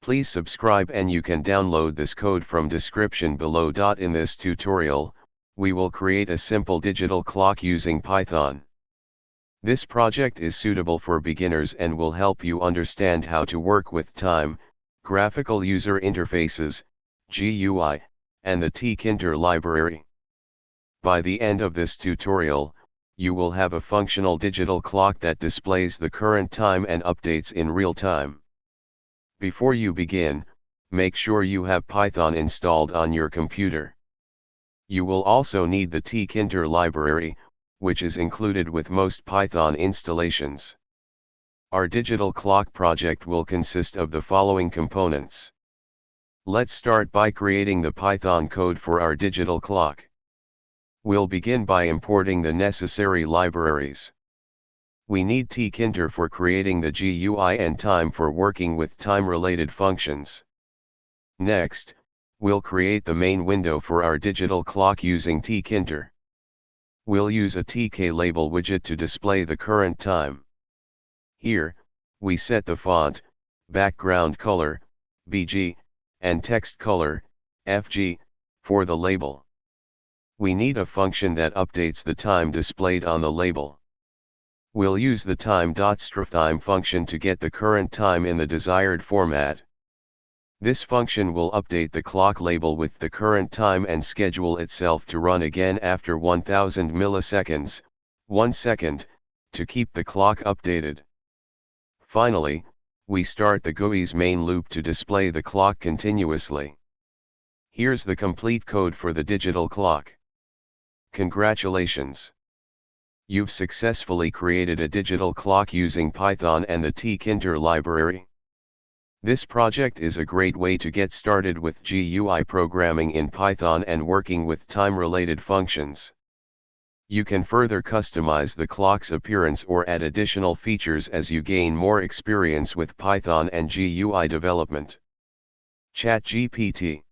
Please subscribe and you can download this code from description below. In this tutorial, we will create a simple digital clock using Python. This project is suitable for beginners and will help you understand how to work with time, graphical user interfaces, GUI, and the tkinter library. By the end of this tutorial, you will have a functional digital clock that displays the current time and updates in real time. Before you begin, make sure you have Python installed on your computer. You will also need the tkinter library, which is included with most Python installations. Our digital clock project will consist of the following components. Let's start by creating the Python code for our digital clock. We'll begin by importing the necessary libraries. We need tkinter for creating the GUI and time for working with time-related functions. Next, we'll create the main window for our digital clock using tkinter. We'll use a tk label widget to display the current time. Here, we set the font, background color, BG, and text color, FG, for the label. We need a function that updates the time displayed on the label. We'll use the time.strTime function to get the current time in the desired format. This function will update the clock label with the current time and schedule itself to run again after 1000 milliseconds, 1 second, to keep the clock updated. Finally, we start the GUI's main loop to display the clock continuously. Here's the complete code for the digital clock. Congratulations! You've successfully created a digital clock using Python and the tkinter library. This project is a great way to get started with GUI programming in Python and working with time-related functions. You can further customize the clock's appearance or add additional features as you gain more experience with Python and GUI development. ChatGPT